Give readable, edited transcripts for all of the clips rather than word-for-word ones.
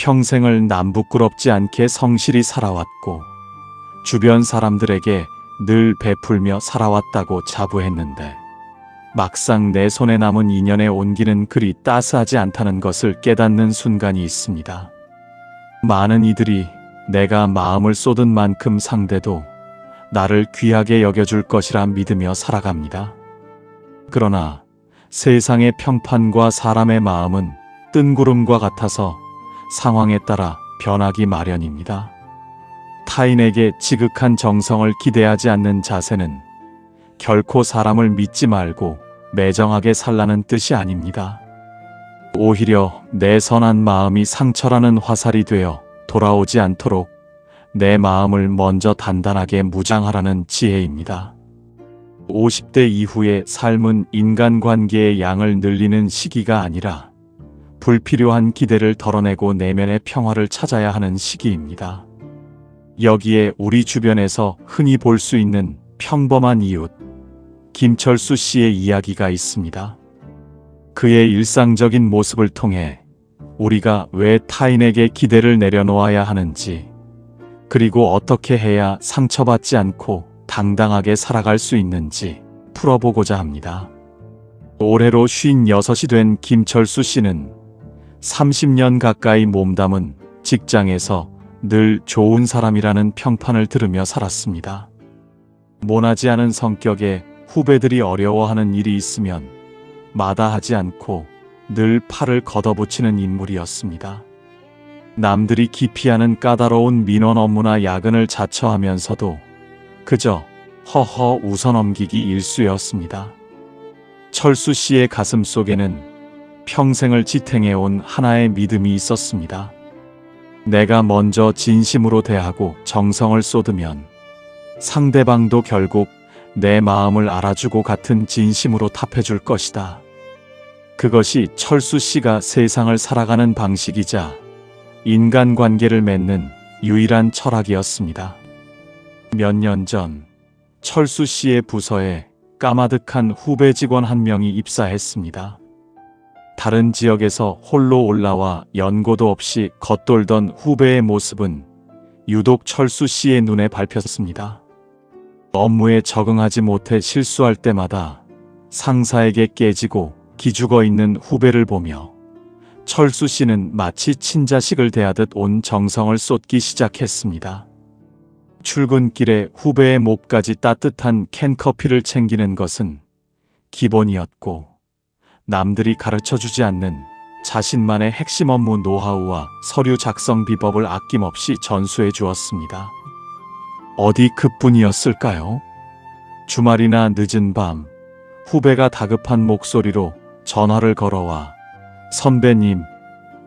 평생을 남부끄럽지 않게 성실히 살아왔고 주변 사람들에게 늘 베풀며 살아왔다고 자부했는데 막상 내 손에 남은 인연의 온기는 그리 따스하지 않다는 것을 깨닫는 순간이 있습니다. 많은 이들이 내가 마음을 쏟은 만큼 상대도 나를 귀하게 여겨줄 것이라 믿으며 살아갑니다. 그러나 세상의 평판과 사람의 마음은 뜬구름과 같아서 상황에 따라 변하기 마련입니다. 타인에게 지극한 정성을 기대하지 않는 자세는 결코 사람을 믿지 말고 매정하게 살라는 뜻이 아닙니다. 오히려 내 선한 마음이 상처라는 화살이 되어 돌아오지 않도록 내 마음을 먼저 단단하게 무장하라는 지혜입니다. 50대 이후의 삶은 인간관계의 양을 늘리는 시기가 아니라 불필요한 기대를 덜어내고 내면의 평화를 찾아야 하는 시기입니다. 여기에 우리 주변에서 흔히 볼 수 있는 평범한 이웃, 김철수 씨의 이야기가 있습니다. 그의 일상적인 모습을 통해 우리가 왜 타인에게 기대를 내려놓아야 하는지, 그리고 어떻게 해야 상처받지 않고 당당하게 살아갈 수 있는지 풀어보고자 합니다. 올해로 56이 된 김철수 씨는 30년 가까이 몸담은 직장에서 늘 좋은 사람이라는 평판을 들으며 살았습니다. 모나지 않은 성격에 후배들이 어려워하는 일이 있으면 마다하지 않고 늘 팔을 걷어붙이는 인물이었습니다. 남들이 기피하는 까다로운 민원 업무나 야근을 자처하면서도 그저 허허 웃어넘기기 일쑤였습니다. 철수 씨의 가슴 속에는 평생을 지탱해온 하나의 믿음이 있었습니다. 내가 먼저 진심으로 대하고 정성을 쏟으면 상대방도 결국 내 마음을 알아주고 같은 진심으로 답해줄 것이다. 그것이 철수 씨가 세상을 살아가는 방식이자 인간관계를 맺는 유일한 철학이었습니다. 몇 년 전 철수 씨의 부서에 까마득한 후배 직원 한 명이 입사했습니다. 다른 지역에서 홀로 올라와 연고도 없이 겉돌던 후배의 모습은 유독 철수 씨의 눈에 밟혔습니다. 업무에 적응하지 못해 실수할 때마다 상사에게 깨지고 기죽어 있는 후배를 보며 철수 씨는 마치 친자식을 대하듯 온 정성을 쏟기 시작했습니다. 출근길에 후배의 목까지 따뜻한 캔커피를 챙기는 것은 기본이었고, 남들이 가르쳐주지 않는 자신만의 핵심 업무 노하우와 서류 작성 비법을 아낌없이 전수해 주었습니다. 어디 그뿐이었을까요? 주말이나 늦은 밤, 후배가 다급한 목소리로 전화를 걸어와 선배님,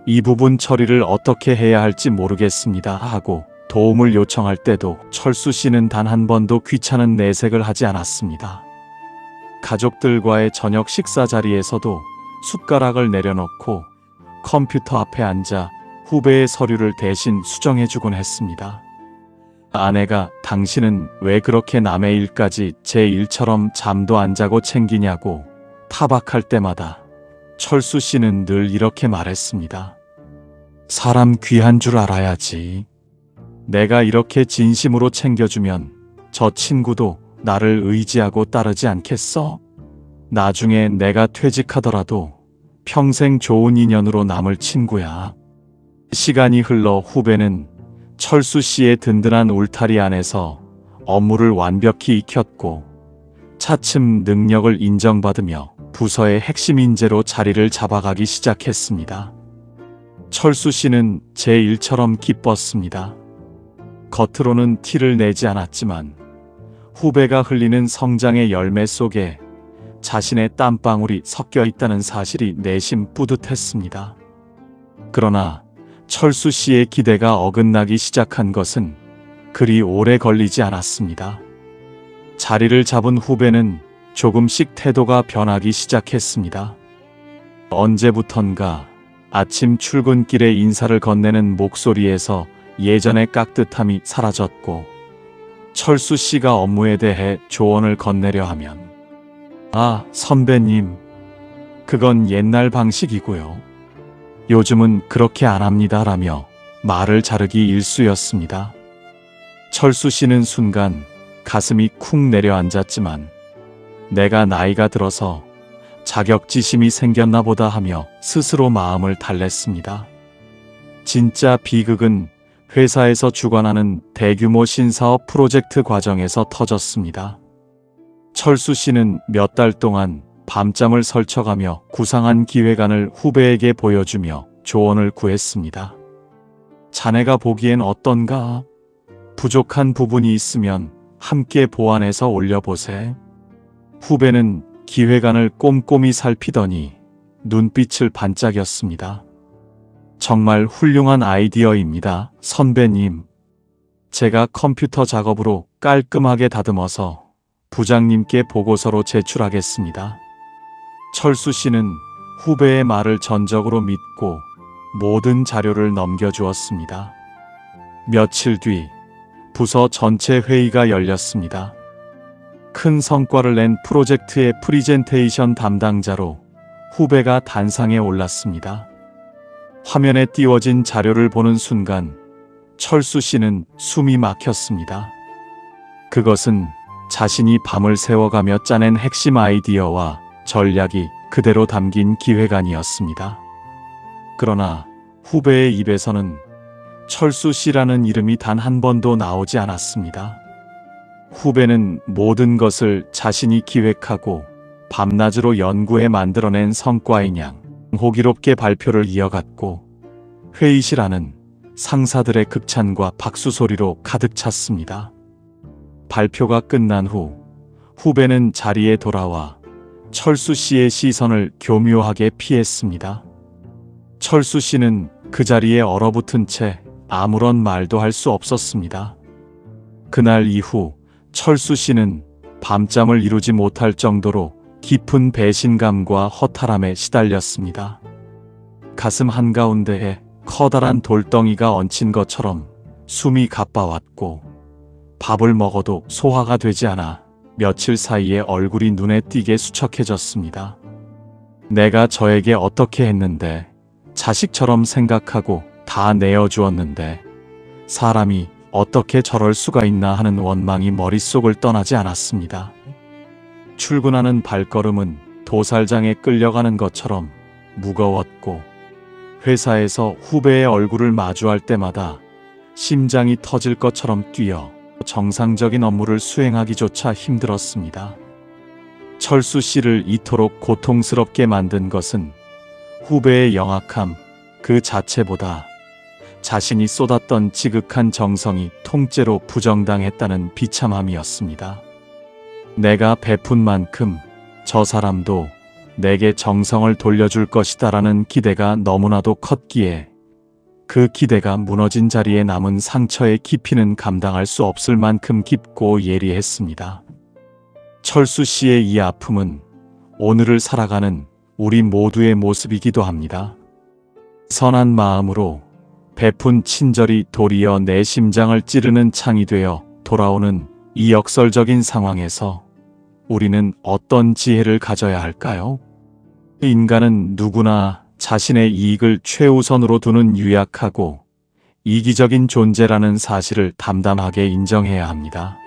이 부분 처리를 어떻게 해야 할지 모르겠습니다 하고 도움을 요청할 때도 철수 씨는 단 한 번도 귀찮은 내색을 하지 않았습니다. 가족들과의 저녁 식사 자리에서도 숟가락을 내려놓고 컴퓨터 앞에 앉아 후배의 서류를 대신 수정해주곤 했습니다. 아내가 당신은 왜 그렇게 남의 일까지 제 일처럼 잠도 안 자고 챙기냐고 타박할 때마다 철수 씨는 늘 이렇게 말했습니다. 사람 귀한 줄 알아야지. 내가 이렇게 진심으로 챙겨주면 저 친구도 나를 의지하고 따르지 않겠어? 나중에 내가 퇴직하더라도 평생 좋은 인연으로 남을 친구야. 시간이 흘러 후배는 철수 씨의 든든한 울타리 안에서 업무를 완벽히 익혔고 차츰 능력을 인정받으며 부서의 핵심 인재로 자리를 잡아가기 시작했습니다. 철수 씨는 제 일처럼 기뻤습니다. 겉으로는 티를 내지 않았지만 후배가 흘리는 성장의 열매 속에 자신의 땀방울이 섞여 있다는 사실이 내심 뿌듯했습니다. 그러나 철수 씨의 기대가 어긋나기 시작한 것은 그리 오래 걸리지 않았습니다. 자리를 잡은 후배는 조금씩 태도가 변하기 시작했습니다. 언제부턴가 아침 출근길에 인사를 건네는 목소리에서 예전의 깍듯함이 사라졌고, 철수 씨가 업무에 대해 조언을 건네려 하면 아, 선배님, 그건 옛날 방식이고요. 요즘은 그렇게 안 합니다. 라며 말을 자르기 일쑤였습니다. 철수 씨는 순간 가슴이 쿵 내려앉았지만 내가 나이가 들어서 자격지심이 생겼나 보다 하며 스스로 마음을 달랬습니다. 진짜 비극은 회사에서 주관하는 대규모 신사업 프로젝트 과정에서 터졌습니다. 철수 씨는 몇 달 동안 밤잠을 설쳐가며 구상한 기획안을 후배에게 보여주며 조언을 구했습니다. 자네가 보기엔 어떤가? 부족한 부분이 있으면 함께 보완해서 올려보세. 후배는 기획안을 꼼꼼히 살피더니 눈빛을 반짝였습니다. 정말 훌륭한 아이디어입니다, 선배님. 제가 컴퓨터 작업으로 깔끔하게 다듬어서 부장님께 보고서로 제출하겠습니다. 철수 씨는 후배의 말을 전적으로 믿고 모든 자료를 넘겨주었습니다. 며칠 뒤 부서 전체 회의가 열렸습니다. 큰 성과를 낸 프로젝트의 프리젠테이션 담당자로 후배가 단상에 올랐습니다. 화면에 띄워진 자료를 보는 순간 철수 씨는 숨이 막혔습니다. 그것은 자신이 밤을 새워가며 짜낸 핵심 아이디어와 전략이 그대로 담긴 기획안이었습니다. 그러나 후배의 입에서는 철수 씨라는 이름이 단 한 번도 나오지 않았습니다. 후배는 모든 것을 자신이 기획하고 밤낮으로 연구해 만들어낸 성과인 양 호기롭게 발표를 이어갔고 회의실 안은 상사들의 극찬과 박수 소리로 가득 찼습니다. 발표가 끝난 후 후배는 자리에 돌아와 철수 씨의 시선을 교묘하게 피했습니다. 철수 씨는 그 자리에 얼어붙은 채 아무런 말도 할 수 없었습니다. 그날 이후 철수 씨는 밤잠을 이루지 못할 정도로 깊은 배신감과 허탈함에 시달렸습니다. 가슴 한가운데에 커다란 돌덩이가 얹힌 것처럼 숨이 가빠왔고 밥을 먹어도 소화가 되지 않아 며칠 사이에 얼굴이 눈에 띄게 수척해졌습니다. 내가 저에게 어떻게 했는데, 자식처럼 생각하고 다 내어주었는데 사람이 어떻게 저럴 수가 있나 하는 원망이 머릿속을 떠나지 않았습니다. 출근하는 발걸음은 도살장에 끌려가는 것처럼 무거웠고 회사에서 후배의 얼굴을 마주할 때마다 심장이 터질 것처럼 뛰어 정상적인 업무를 수행하기조차 힘들었습니다. 철수 씨를 이토록 고통스럽게 만든 것은 후배의 영악함 그 자체보다 자신이 쏟았던 지극한 정성이 통째로 부정당했다는 비참함이었습니다. 내가 베푼 만큼 저 사람도 내게 정성을 돌려줄 것이다라는 기대가 너무나도 컸기에 그 기대가 무너진 자리에 남은 상처의 깊이는 감당할 수 없을 만큼 깊고 예리했습니다. 철수 씨의 이 아픔은 오늘을 살아가는 우리 모두의 모습이기도 합니다. 선한 마음으로 베푼 친절이 도리어 내 심장을 찌르는 창이 되어 돌아오는 이 역설적인 상황에서 우리는 어떤 지혜를 가져야 할까요? 인간은 누구나 자신의 이익을 최우선으로 두는 유약하고 이기적인 존재라는 사실을 담담하게 인정해야 합니다.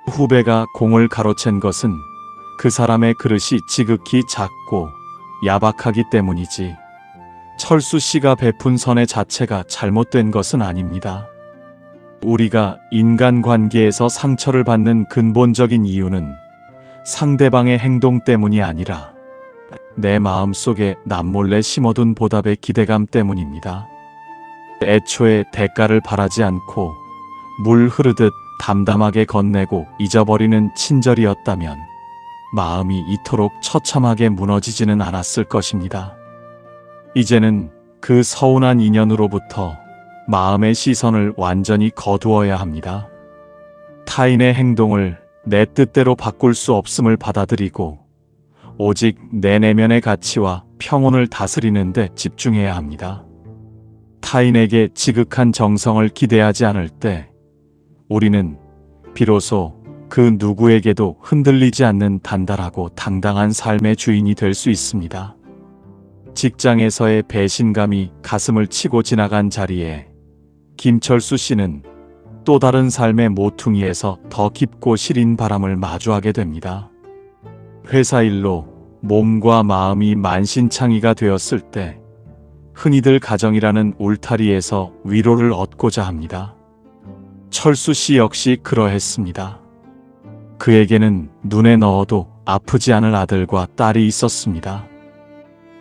후배가 공을 가로챈 것은 그 사람의 그릇이 지극히 작고 야박하기 때문이지 철수 씨가 베푼 선의 자체가 잘못된 것은 아닙니다. 우리가 인간관계에서 상처를 받는 근본적인 이유는 상대방의 행동 때문이 아니라 내 마음속에 남몰래 심어둔 보답의 기대감 때문입니다. 애초에 대가를 바라지 않고 물 흐르듯 담담하게 건네고 잊어버리는 친절이었다면 마음이 이토록 처참하게 무너지지는 않았을 것입니다. 이제는 그 서운한 인연으로부터 마음의 시선을 완전히 거두어야 합니다. 타인의 행동을 내 뜻대로 바꿀 수 없음을 받아들이고 오직 내 내면의 가치와 평온을 다스리는 데 집중해야 합니다. 타인에게 지극한 정성을 기대하지 않을 때 우리는 비로소 그 누구에게도 흔들리지 않는 단단하고 당당한 삶의 주인이 될 수 있습니다. 직장에서의 배신감이 가슴을 치고 지나간 자리에 김철수 씨는 또 다른 삶의 모퉁이에서 더 깊고 시린 바람을 마주하게 됩니다. 회사 일로 몸과 마음이 만신창이가 되었을 때 흔히들 가정이라는 울타리에서 위로를 얻고자 합니다. 철수 씨 역시 그러했습니다. 그에게는 눈에 넣어도 아프지 않을 아들과 딸이 있었습니다.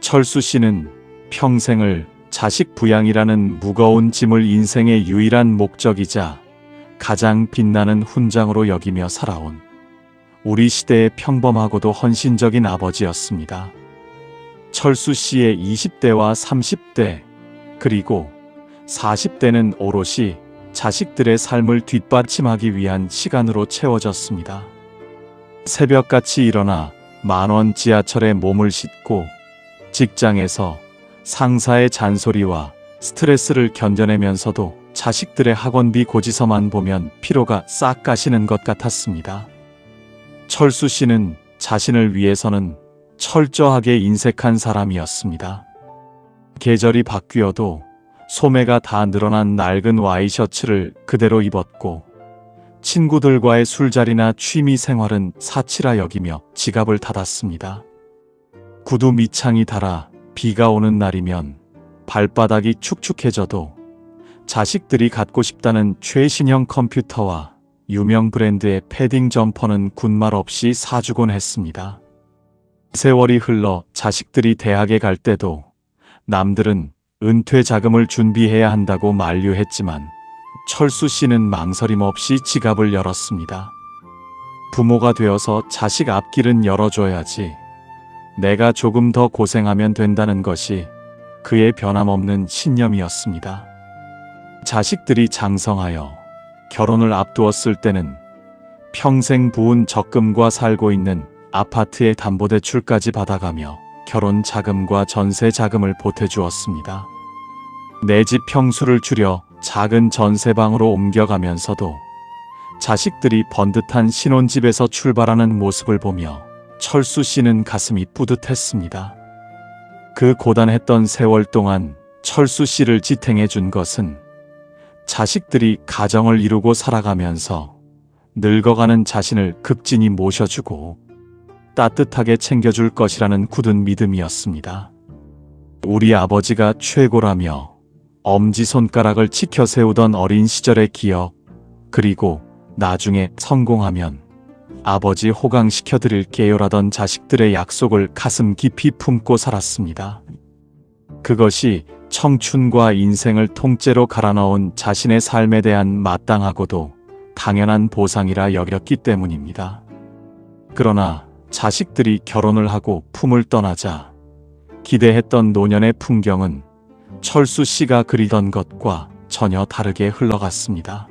철수 씨는 평생을 자식 부양이라는 무거운 짐을 인생의 유일한 목적이자 가장 빛나는 훈장으로 여기며 살아온 우리 시대의 평범하고도 헌신적인 아버지였습니다. 철수 씨의 20대와 30대 그리고 40대는 오롯이 자식들의 삶을 뒷받침하기 위한 시간으로 채워졌습니다. 새벽같이 일어나 만원 지하철에 몸을 싣고 직장에서 상사의 잔소리와 스트레스를 견뎌내면서도 자식들의 학원비 고지서만 보면 피로가 싹 가시는 것 같았습니다. 철수 씨는 자신을 위해서는 철저하게 인색한 사람이었습니다. 계절이 바뀌어도 소매가 다 늘어난 낡은 와이셔츠를 그대로 입었고 친구들과의 술자리나 취미 생활은 사치라 여기며 지갑을 닫았습니다. 구두 밑창이 닳아 비가 오는 날이면 발바닥이 축축해져도 자식들이 갖고 싶다는 최신형 컴퓨터와 유명 브랜드의 패딩 점퍼는 군말 없이 사주곤 했습니다. 세월이 흘러 자식들이 대학에 갈 때도 남들은 은퇴 자금을 준비해야 한다고 만류했지만 철수 씨는 망설임 없이 지갑을 열었습니다. 부모가 되어서 자식 앞길은 열어줘야지. 내가 조금 더 고생하면 된다는 것이 그의 변함없는 신념이었습니다. 자식들이 장성하여 결혼을 앞두었을 때는 평생 부은 적금과 살고 있는 아파트의 담보대출까지 받아가며 결혼 자금과 전세 자금을 보태주었습니다. 내 집 평수를 줄여 작은 전세방으로 옮겨가면서도 자식들이 번듯한 신혼집에서 출발하는 모습을 보며 철수 씨는 가슴이 뿌듯했습니다. 그 고단했던 세월 동안 철수 씨를 지탱해 준 것은 자식들이 가정을 이루고 살아가면서 늙어가는 자신을 극진히 모셔주고 따뜻하게 챙겨줄 것이라는 굳은 믿음이었습니다. 우리 아버지가 최고라며 엄지손가락을 치켜 세우던 어린 시절의 기억, 그리고 나중에 성공하면 아버지 호강시켜드릴게요라던 자식들의 약속을 가슴 깊이 품고 살았습니다. 그것이 청춘과 인생을 통째로 갈아넣은 자신의 삶에 대한 마땅하고도 당연한 보상이라 여겼기 때문입니다. 그러나 자식들이 결혼을 하고 품을 떠나자 기대했던 노년의 풍경은 철수 씨가 그리던 것과 전혀 다르게 흘러갔습니다.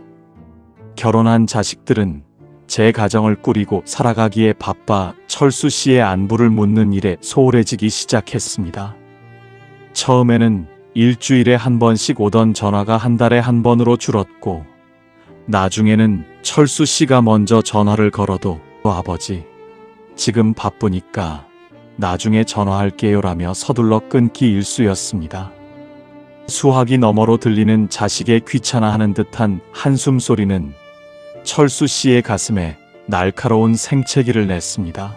결혼한 자식들은 제 가정을 꾸리고 살아가기에 바빠 철수 씨의 안부를 묻는 일에 소홀해지기 시작했습니다. 처음에는 일주일에 한 번씩 오던 전화가 한 달에 한 번으로 줄었고, 나중에는 철수 씨가 먼저 전화를 걸어도 아버지, 지금 바쁘니까 나중에 전화할게요라며 서둘러 끊기 일쑤였습니다. 수화기 너머로 들리는 자식의 귀찮아하는 듯한 한숨 소리는 철수 씨의 가슴에 날카로운 생채기를 냈습니다.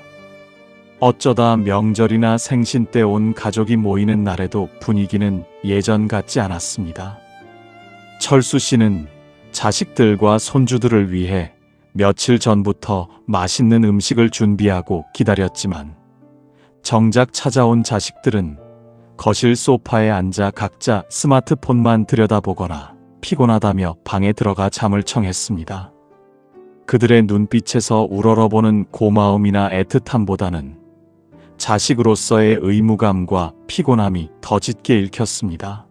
어쩌다 명절이나 생신 때 온 가족이 모이는 날에도 분위기는 예전 같지 않았습니다. 철수 씨는 자식들과 손주들을 위해 며칠 전부터 맛있는 음식을 준비하고 기다렸지만 정작 찾아온 자식들은 거실 소파에 앉아 각자 스마트폰만 들여다보거나 피곤하다며 방에 들어가 잠을 청했습니다. 그들의 눈빛에서 우러러보는 고마움이나 애틋함보다는 자식으로서의 의무감과 피곤함이 더 짙게 읽혔습니다.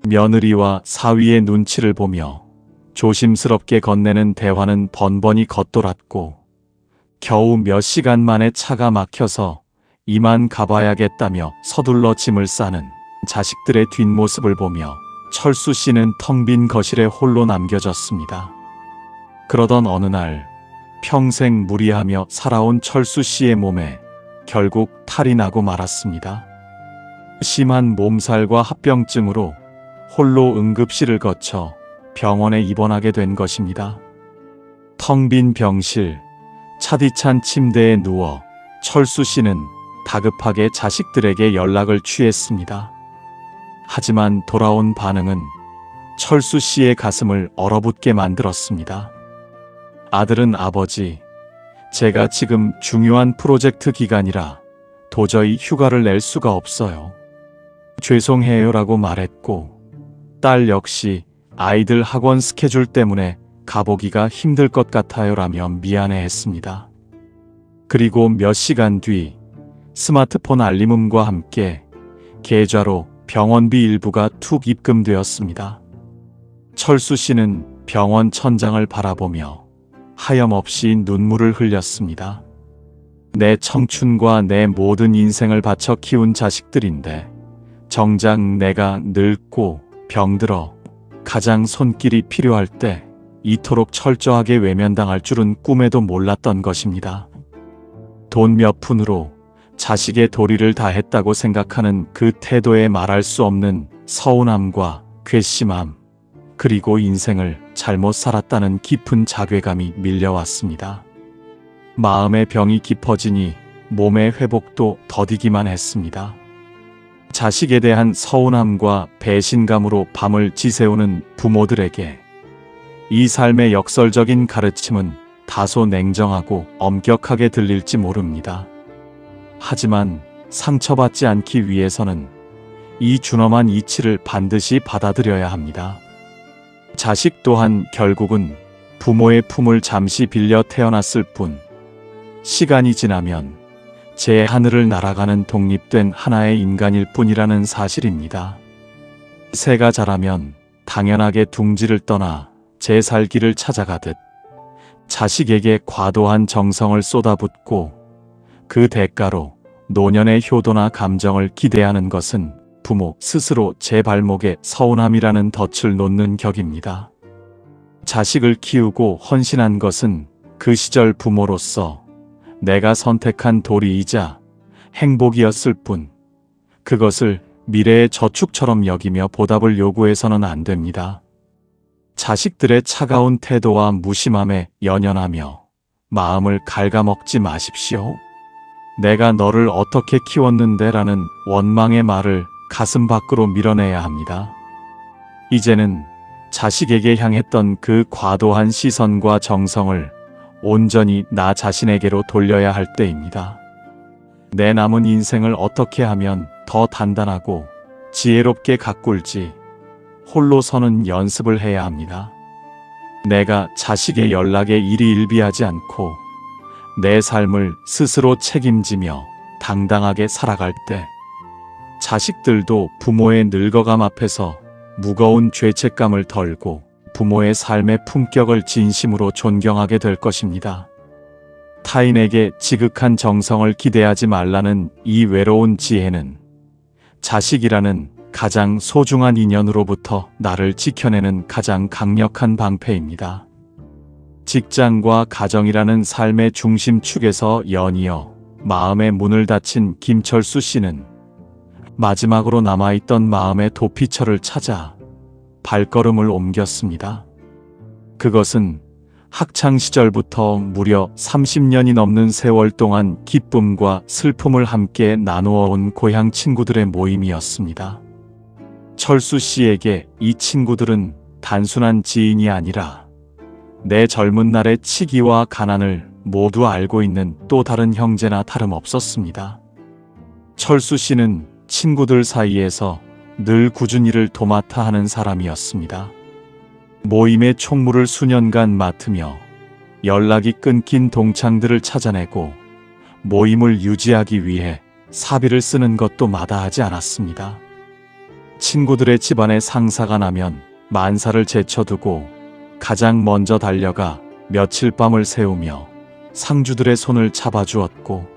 며느리와 사위의 눈치를 보며 조심스럽게 건네는 대화는 번번이 겉돌았고, 겨우 몇 시간 만에 차가 막혀서 이만 가봐야겠다며 서둘러 짐을 싸는 자식들의 뒷모습을 보며 철수 씨는 텅 빈 거실에 홀로 남겨졌습니다. 그러던 어느 날 평생 무리하며 살아온 철수 씨의 몸에 결국 탈이 나고 말았습니다. 심한 몸살과 합병증으로 홀로 응급실을 거쳐 병원에 입원하게 된 것입니다. 텅 빈 병실, 차디찬 침대에 누워 철수 씨는 다급하게 자식들에게 연락을 취했습니다. 하지만 돌아온 반응은 철수 씨의 가슴을 얼어붙게 만들었습니다. 아들은 아버지, 제가 지금 중요한 프로젝트 기간이라 도저히 휴가를 낼 수가 없어요. 죄송해요라고 말했고, 딸 역시 아이들 학원 스케줄 때문에 가보기가 힘들 것 같아요라며 미안해했습니다. 그리고 몇 시간 뒤 스마트폰 알림음과 함께 계좌로 병원비 일부가 툭 입금되었습니다. 철수 씨는 병원 천장을 바라보며 하염없이 눈물을 흘렸습니다. 내 청춘과 내 모든 인생을 바쳐 키운 자식들인데 정작 내가 늙고 병들어 가장 손길이 필요할 때 이토록 철저하게 외면당할 줄은 꿈에도 몰랐던 것입니다. 돈 몇 푼으로 자식의 도리를 다했다고 생각하는 그 태도에 말할 수 없는 서운함과 괘씸함, 그리고 인생을 잘못 살았다는 깊은 자괴감이 밀려왔습니다. 마음의 병이 깊어지니 몸의 회복도 더디기만 했습니다. 자식에 대한 서운함과 배신감으로 밤을 지새우는 부모들에게 이 삶의 역설적인 가르침은 다소 냉정하고 엄격하게 들릴지 모릅니다. 하지만 상처받지 않기 위해서는 이 준엄한 이치를 반드시 받아들여야 합니다. 자식 또한 결국은 부모의 품을 잠시 빌려 태어났을 뿐, 시간이 지나면 제 하늘을 날아가는 독립된 하나의 인간일 뿐이라는 사실입니다. 새가 자라면 당연하게 둥지를 떠나 제 살길을 찾아가듯 자식에게 과도한 정성을 쏟아붓고 그 대가로 노년의 효도나 감정을 기대하는 것은 부모 스스로 제 발목에 서운함이라는 덫을 놓는 격입니다. 자식을 키우고 헌신한 것은 그 시절 부모로서 내가 선택한 도리이자 행복이었을 뿐, 그것을 미래의 저축처럼 여기며 보답을 요구해서는 안 됩니다. 자식들의 차가운 태도와 무심함에 연연하며 마음을 갉아먹지 마십시오. 내가 너를 어떻게 키웠는데 라는 원망의 말을 가슴 밖으로 밀어내야 합니다. 이제는 자식에게 향했던 그 과도한 시선과 정성을 온전히 나 자신에게로 돌려야 할 때입니다. 내 남은 인생을 어떻게 하면 더 단단하고 지혜롭게 가꿀지 홀로 서는 연습을 해야 합니다. 내가 자식의 연락에 일희일비하지 않고 내 삶을 스스로 책임지며 당당하게 살아갈 때 자식들도 부모의 늙어감 앞에서 무거운 죄책감을 덜고 부모의 삶의 품격을 진심으로 존경하게 될 것입니다. 타인에게 지극한 정성을 기대하지 말라는 이 외로운 지혜는 자식이라는 가장 소중한 인연으로부터 나를 지켜내는 가장 강력한 방패입니다. 직장과 가정이라는 삶의 중심축에서 연이어 마음의 문을 닫힌 김철수 씨는 마지막으로 남아있던 마음의 도피처를 찾아 발걸음을 옮겼습니다. 그것은 학창시절부터 무려 30년이 넘는 세월 동안 기쁨과 슬픔을 함께 나누어 온 고향 친구들의 모임이었습니다. 철수 씨에게 이 친구들은 단순한 지인이 아니라 내 젊은 날의 치기와 가난을 모두 알고 있는 또 다른 형제나 다름없었습니다. 철수 씨는 친구들 사이에서 늘 꾸준히 일을 도맡아 하는 사람이었습니다. 모임의 총무를 수년간 맡으며 연락이 끊긴 동창들을 찾아내고 모임을 유지하기 위해 사비를 쓰는 것도 마다하지 않았습니다. 친구들의 집안에 상사가 나면 만사를 제쳐두고 가장 먼저 달려가 며칠 밤을 새우며 상주들의 손을 잡아주었고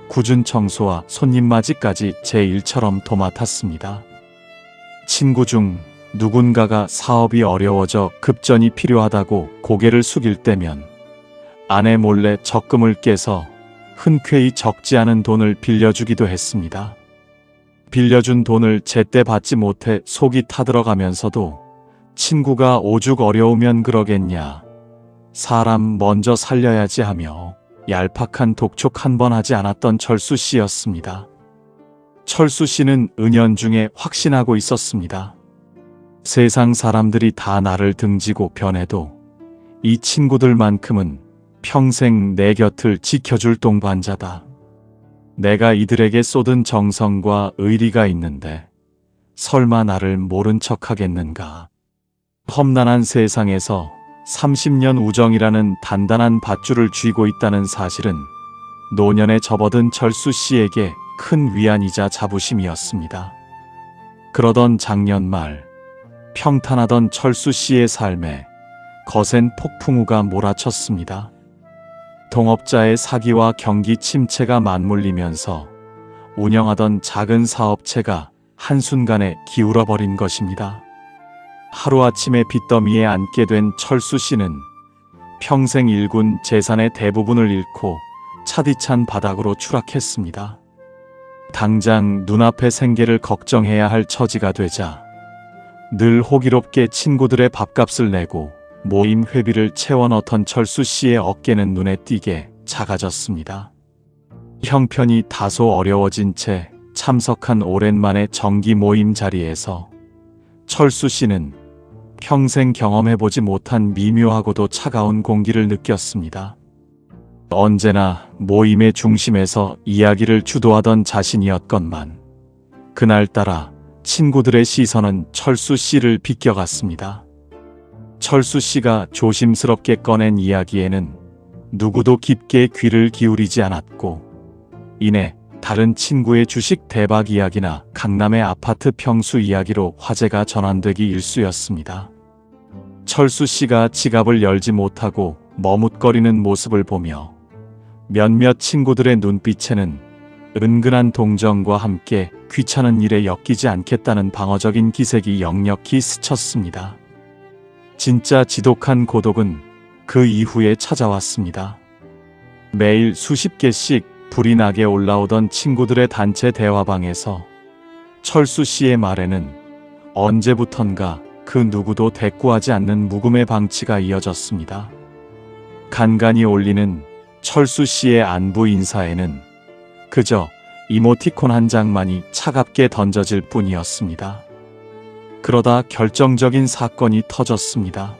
굳은 청소와 손님 맞이까지 제 일처럼 도맡았습니다. 친구 중 누군가가 사업이 어려워져 급전이 필요하다고 고개를 숙일 때면 아내 몰래 적금을 깨서 흔쾌히 적지 않은 돈을 빌려주기도 했습니다. 빌려준 돈을 제때 받지 못해 속이 타들어가면서도 친구가 오죽 어려우면 그러겠냐. 사람 먼저 살려야지 하며 얄팍한 독촉 한 번 하지 않았던 철수 씨였습니다. 철수 씨는 은연중에 확신하고 있었습니다. 세상 사람들이 다 나를 등지고 변해도 이 친구들만큼은 평생 내 곁을 지켜줄 동반자다. 내가 이들에게 쏟은 정성과 의리가 있는데 설마 나를 모른 척 하겠는가. 험난한 세상에서 30년 우정이라는 단단한 밧줄을 쥐고 있다는 사실은 노년에 접어든 철수 씨에게 큰 위안이자 자부심이었습니다. 그러던 작년 말 평탄하던 철수 씨의 삶에 거센 폭풍우가 몰아쳤습니다. 동업자의 사기와 경기 침체가 맞물리면서 운영하던 작은 사업체가 한순간에 기울어버린 것입니다. 하루아침에 빚더미에 앉게 된 철수 씨는 평생 일군 재산의 대부분을 잃고 차디찬 바닥으로 추락했습니다. 당장 눈앞의 생계를 걱정해야 할 처지가 되자 늘 호기롭게 친구들의 밥값을 내고 모임 회비를 채워 넣던 철수 씨의 어깨는 눈에 띄게 작아졌습니다. 형편이 다소 어려워진 채 참석한 오랜만의 정기 모임 자리에서 철수 씨는 평생 경험해보지 못한 미묘하고도 차가운 공기를 느꼈습니다. 언제나 모임의 중심에서 이야기를 주도하던 자신이었건만 그날따라 친구들의 시선은 철수 씨를 비껴갔습니다. 철수 씨가 조심스럽게 꺼낸 이야기에는 누구도 깊게 귀를 기울이지 않았고 이내 다른 친구의 주식 대박 이야기나 강남의 아파트 평수 이야기로 화제가 전환되기 일쑤였습니다. 철수 씨가 지갑을 열지 못하고 머뭇거리는 모습을 보며 몇몇 친구들의 눈빛에는 은근한 동정과 함께 귀찮은 일에 엮이지 않겠다는 방어적인 기색이 역력히 스쳤습니다. 진짜 지독한 고독은 그 이후에 찾아왔습니다. 매일 수십 개씩 불이 나게 올라오던 친구들의 단체 대화방에서 철수 씨의 말에는 언제부턴가 그 누구도 대꾸하지 않는 묵음의 방치가 이어졌습니다. 간간히 올리는 철수 씨의 안부 인사에는 그저 이모티콘 한 장만이 차갑게 던져질 뿐이었습니다. 그러다 결정적인 사건이 터졌습니다.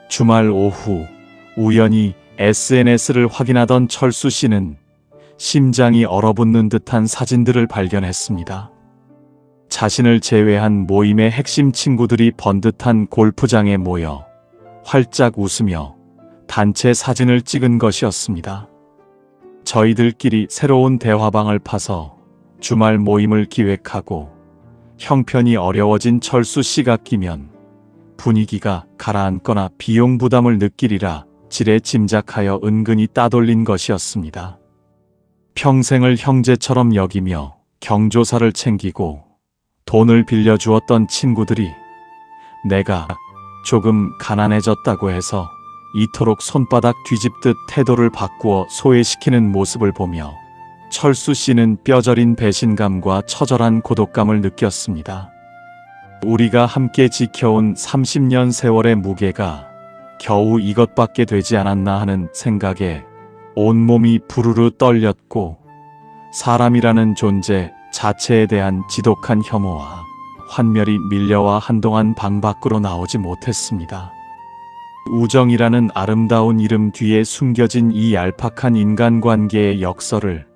주말 오후 우연히 SNS를 확인하던 철수 씨는 심장이 얼어붙는 듯한 사진들을 발견했습니다. 자신을 제외한 모임의 핵심 친구들이 번듯한 골프장에 모여 활짝 웃으며 단체 사진을 찍은 것이었습니다. 저희들끼리 새로운 대화방을 파서 주말 모임을 기획하고 형편이 어려워진 철수 씨가 끼면 분위기가 가라앉거나 비용 부담을 느끼리라 지레 짐작하여 은근히 따돌린 것이었습니다. 평생을 형제처럼 여기며 경조사를 챙기고 돈을 빌려주었던 친구들이 내가 조금 가난해졌다고 해서 이토록 손바닥 뒤집듯 태도를 바꾸어 소외시키는 모습을 보며 철수 씨는 뼈저린 배신감과 처절한 고독감을 느꼈습니다. 우리가 함께 지켜온 30년 세월의 무게가 겨우 이것밖에 되지 않았나 하는 생각에 온몸이 부르르 떨렸고 사람이라는 존재 자체에 대한 지독한 혐오와 환멸이 밀려와 한동안 방 밖으로 나오지 못했습니다. 우정이라는 아름다운 이름 뒤에 숨겨진 이 얄팍한 인간관계의 역설을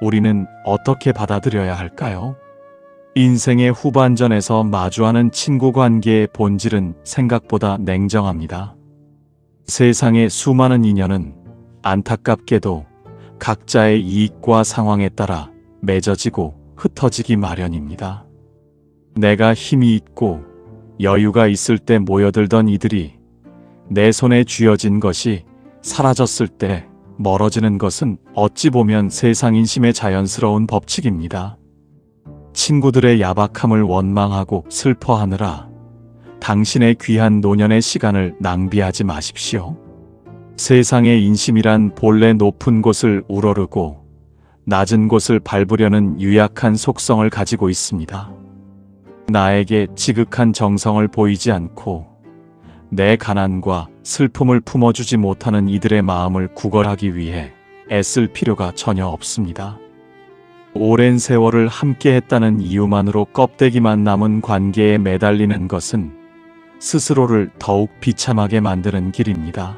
우리는 어떻게 받아들여야 할까요? 인생의 후반전에서 마주하는 친구 관계의 본질은 생각보다 냉정합니다. 세상의 수많은 인연은 안타깝게도 각자의 이익과 상황에 따라 맺어지고 흩어지기 마련입니다. 내가 힘이 있고 여유가 있을 때 모여들던 이들이 내 손에 쥐어진 것이 사라졌을 때 멀어지는 것은 어찌 보면 세상 인심의 자연스러운 법칙입니다. 친구들의 야박함을 원망하고 슬퍼하느라 당신의 귀한 노년의 시간을 낭비하지 마십시오. 세상의 인심이란 본래 높은 곳을 우러르고 낮은 곳을 밟으려는 유약한 속성을 가지고 있습니다. 나에게 지극한 정성을 보이지 않고 내 가난과 슬픔을 품어주지 못하는 이들의 마음을 구걸하기 위해 애쓸 필요가 전혀 없습니다. 오랜 세월을 함께했다는 이유만으로 껍데기만 남은 관계에 매달리는 것은 스스로를 더욱 비참하게 만드는 길입니다.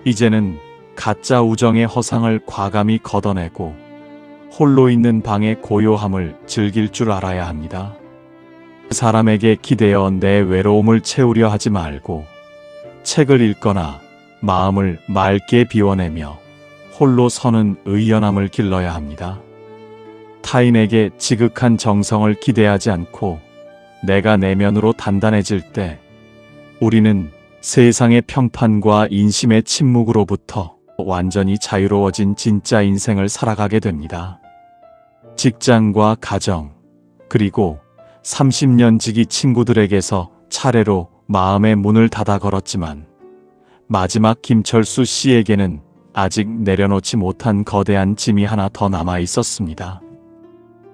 이제는 가짜 우정의 허상을 과감히 걷어내고 홀로 있는 방의 고요함을 즐길 줄 알아야 합니다. 사람에게 기대어 내 외로움을 채우려 하지 말고 책을 읽거나 마음을 맑게 비워내며 홀로 서는 의연함을 길러야 합니다. 타인에게 지극한 정성을 기대하지 않고 내가 내면으로 단단해질 때 우리는 세상의 평판과 인심의 침묵으로부터 완전히 자유로워진 진짜 인생을 살아가게 됩니다. 직장과 가정, 그리고 30년 지기 친구들에게서 차례로 마음의 문을 닫아 걸었지만 마지막 김철수 씨에게는 아직 내려놓지 못한 거대한 짐이 하나 더 남아 있었습니다.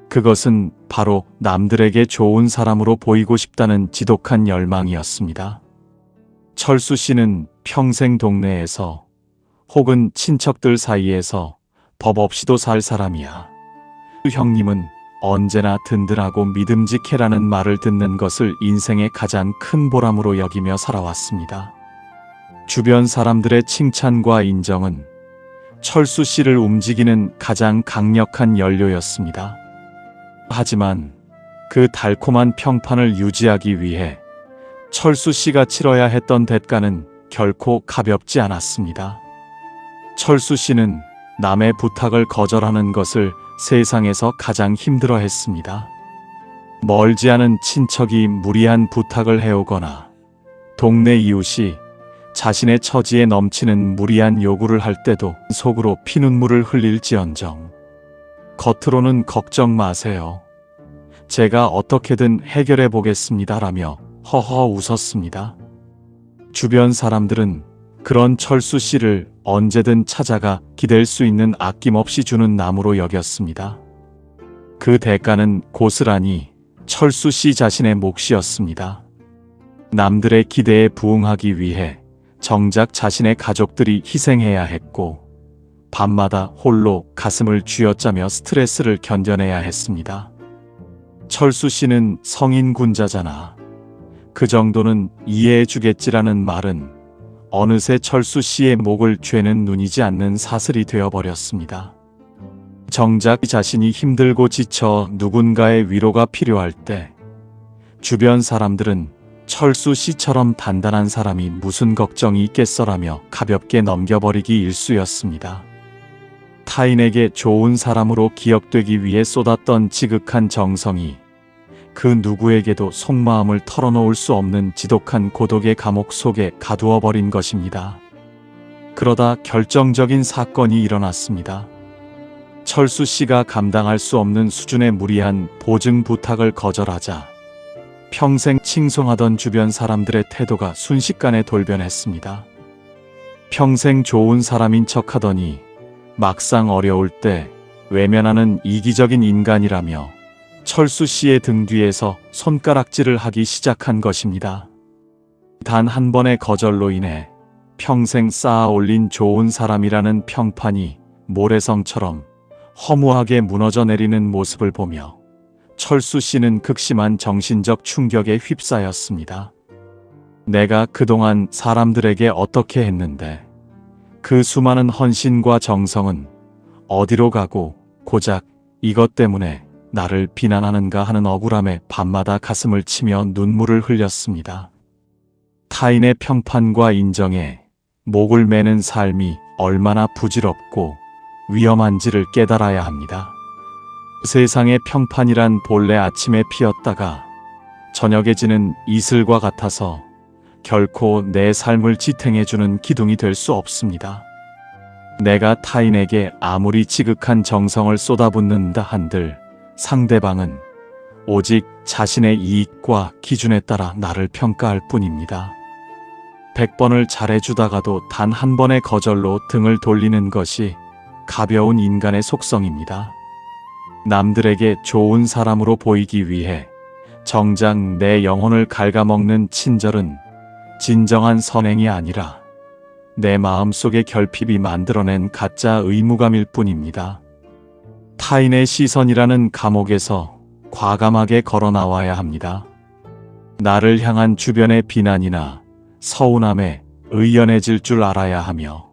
그것은 바로 남들에게 좋은 사람으로 보이고 싶다는 지독한 열망이었습니다. 철수 씨는 평생 동네에서 혹은 친척들 사이에서 법 없이도 살 사람이야. 형님은 언제나 든든하고 믿음직해라는 말을 듣는 것을 인생의 가장 큰 보람으로 여기며 살아왔습니다. 주변 사람들의 칭찬과 인정은 철수 씨를 움직이는 가장 강력한 연료였습니다. 하지만 그 달콤한 평판을 유지하기 위해 철수 씨가 치러야 했던 대가는 결코 가볍지 않았습니다. 철수 씨는 남의 부탁을 거절하는 것을 세상에서 가장 힘들어 했습니다. 멀지 않은 친척이 무리한 부탁을 해오거나 동네 이웃이 자신의 처지에 넘치는 무리한 요구를 할 때도 속으로 피눈물을 흘릴지언정 겉으로는 걱정 마세요. 제가 어떻게든 해결해 보겠습니다라며 허허 웃었습니다. 주변 사람들은 그런 철수 씨를 언제든 찾아가 기댈 수 있는 아낌없이 주는 나무로 여겼습니다. 그 대가는 고스란히 철수 씨 자신의 몫이었습니다. 남들의 기대에 부응하기 위해 정작 자신의 가족들이 희생해야 했고 밤마다 홀로 가슴을 쥐어짜며 스트레스를 견뎌내야 했습니다. 철수 씨는 성인 군자잖아. 그 정도는 이해해 주겠지라는 말은 어느새 철수 씨의 목을 죄는 눈이지 않는 사슬이 되어버렸습니다. 정작 자신이 힘들고 지쳐 누군가의 위로가 필요할 때 주변 사람들은 철수 씨처럼 단단한 사람이 무슨 걱정이 있겠어라며 가볍게 넘겨버리기 일쑤였습니다. 타인에게 좋은 사람으로 기억되기 위해 쏟았던 지극한 정성이 그 누구에게도 속마음을 털어놓을 수 없는 지독한 고독의 감옥 속에 가두어 버린 것입니다. 그러다 결정적인 사건이 일어났습니다. 철수 씨가 감당할 수 없는 수준의 무리한 보증 부탁을 거절하자 평생 칭송하던 주변 사람들의 태도가 순식간에 돌변했습니다. 평생 좋은 사람인 척하더니 막상 어려울 때 외면하는 이기적인 인간이라며 철수 씨의 등 뒤에서 손가락질을 하기 시작한 것입니다. 단 한 번의 거절로 인해 평생 쌓아 올린 좋은 사람이라는 평판이 모래성처럼 허무하게 무너져 내리는 모습을 보며 철수 씨는 극심한 정신적 충격에 휩싸였습니다. 내가 그동안 사람들에게 어떻게 했는데 그 수많은 헌신과 정성은 어디로 가고 고작 이것 때문에 나를 비난하는가 하는 억울함에 밤마다 가슴을 치며 눈물을 흘렸습니다. 타인의 평판과 인정에 목을 매는 삶이 얼마나 부질없고 위험한지를 깨달아야 합니다. 세상의 평판이란 본래 아침에 피었다가 저녁에 지는 이슬과 같아서 결코 내 삶을 지탱해주는 기둥이 될 수 없습니다. 내가 타인에게 아무리 지극한 정성을 쏟아붓는다 한들 상대방은 오직 자신의 이익과 기준에 따라 나를 평가할 뿐입니다. 100번을 잘해주다가도 단 한 번의 거절로 등을 돌리는 것이 가벼운 인간의 속성입니다. 남들에게 좋은 사람으로 보이기 위해 정작 내 영혼을 갉아먹는 친절은 진정한 선행이 아니라 내 마음속의 결핍이 만들어낸 가짜 의무감일 뿐입니다. 타인의 시선이라는 감옥에서 과감하게 걸어 나와야 합니다. 나를 향한 주변의 비난이나 서운함에 의연해질 줄 알아야 하며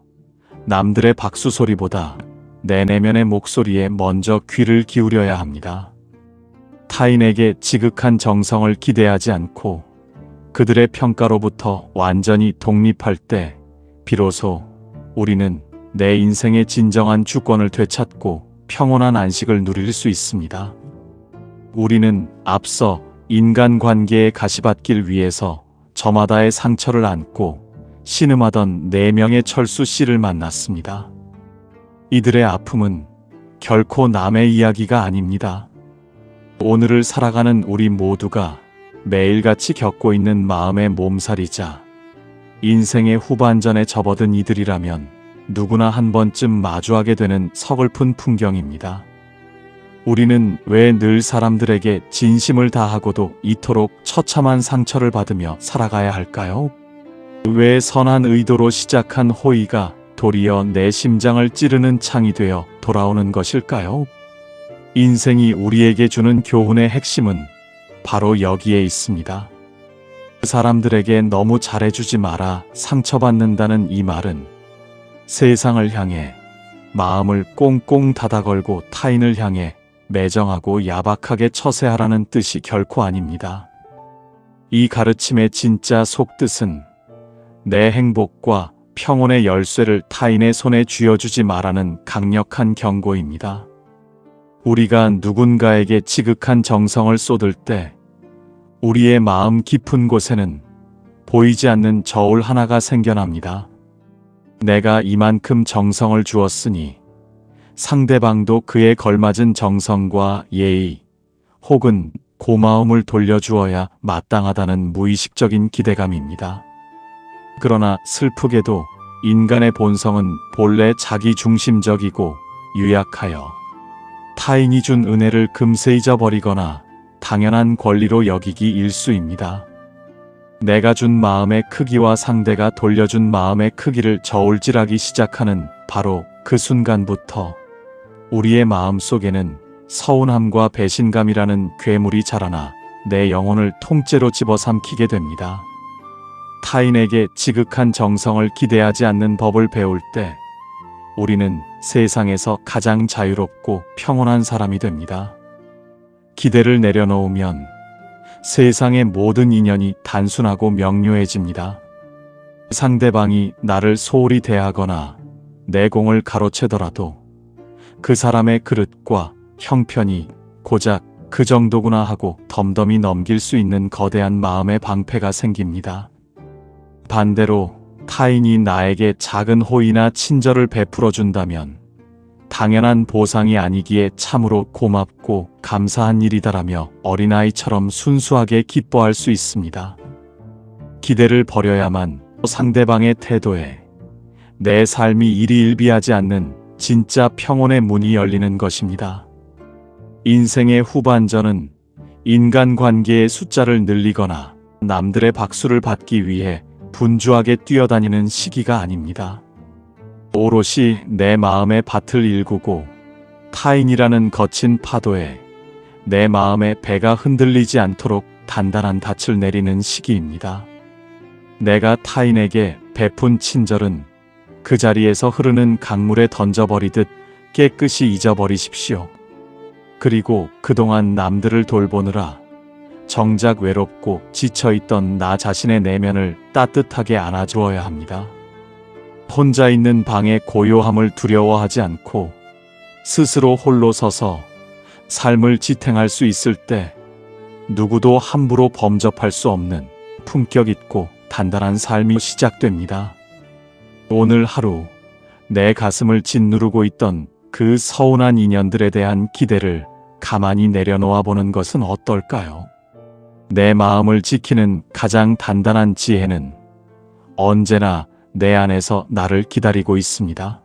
남들의 박수 소리보다 내 내면의 목소리에 먼저 귀를 기울여야 합니다. 타인에게 지극한 정성을 기대하지 않고 그들의 평가로부터 완전히 독립할 때 비로소 우리는 내 인생의 진정한 주권을 되찾고 평온한 안식을 누릴 수 있습니다. 우리는 앞서 인간관계의 가시밭길 위에서 저마다의 상처를 안고 신음하던 4명의 철수 씨를 만났습니다. 이들의 아픔은 결코 남의 이야기가 아닙니다. 오늘을 살아가는 우리 모두가 매일같이 겪고 있는 마음의 몸살이자 인생의 후반전에 접어든 이들이라면 누구나 한 번쯤 마주하게 되는 서글픈 풍경입니다. 우리는 왜 늘 사람들에게 진심을 다하고도 이토록 처참한 상처를 받으며 살아가야 할까요? 왜 선한 의도로 시작한 호의가 도리어 내 심장을 찌르는 창이 되어 돌아오는 것일까요? 인생이 우리에게 주는 교훈의 핵심은 바로 여기에 있습니다. 사람들에게 너무 잘해주지 마라 상처받는다는 이 말은 세상을 향해 마음을 꽁꽁 닫아걸고 타인을 향해 매정하고 야박하게 처세하라는 뜻이 결코 아닙니다. 이 가르침의 진짜 속뜻은 내 행복과 평온의 열쇠를 타인의 손에 쥐어주지 마라는 강력한 경고입니다. 우리가 누군가에게 지극한 정성을 쏟을 때 우리의 마음 깊은 곳에는 보이지 않는 저울 하나가 생겨납니다. 내가 이만큼 정성을 주었으니 상대방도 그에 걸맞은 정성과 예의 혹은 고마움을 돌려주어야 마땅하다는 무의식적인 기대감입니다. 그러나 슬프게도 인간의 본성은 본래 자기중심적이고 유약하여 타인이 준 은혜를 금세 잊어버리거나 당연한 권리로 여기기 일쑤입니다. 내가 준 마음의 크기와 상대가 돌려준 마음의 크기를 저울질하기 시작하는 바로 그 순간부터 우리의 마음 속에는 서운함과 배신감이라는 괴물이 자라나 내 영혼을 통째로 집어삼키게 됩니다. 타인에게 지극한 정성을 기대하지 않는 법을 배울 때 우리는 세상에서 가장 자유롭고 평온한 사람이 됩니다. 기대를 내려놓으면 세상의 모든 인연이 단순하고 명료해집니다. 상대방이 나를 소홀히 대하거나 내 공을 가로채더라도 그 사람의 그릇과 형편이 고작 그 정도구나 하고 덤덤히 넘길 수 있는 거대한 마음의 방패가 생깁니다. 반대로 타인이 나에게 작은 호의나 친절을 베풀어 준다면 당연한 보상이 아니기에 참으로 고맙고 감사한 일이다라며 어린아이처럼 순수하게 기뻐할 수 있습니다. 기대를 버려야만 상대방의 태도에 내 삶이 일희일비하지 않는 진짜 평온의 문이 열리는 것입니다. 인생의 후반전은 인간관계의 숫자를 늘리거나 남들의 박수를 받기 위해 분주하게 뛰어다니는 시기가 아닙니다. 오롯이 내 마음의 밭을 일구고 타인이라는 거친 파도에 내 마음의 배가 흔들리지 않도록 단단한 닻을 내리는 시기입니다. 내가 타인에게 베푼 친절은 그 자리에서 흐르는 강물에 던져버리듯 깨끗이 잊어버리십시오. 그리고 그동안 남들을 돌보느라 정작 외롭고 지쳐있던 나 자신의 내면을 따뜻하게 안아주어야 합니다. 혼자 있는 방의 고요함을 두려워하지 않고 스스로 홀로 서서 삶을 지탱할 수 있을 때 누구도 함부로 범접할 수 없는 품격 있고 단단한 삶이 시작됩니다. 오늘 하루 내 가슴을 짓누르고 있던 그 서운한 인연들에 대한 기대를 가만히 내려놓아 보는 것은 어떨까요? 내 마음을 지키는 가장 단단한 지혜는 언제나 내 안에서 나를 기다리고 있습니다.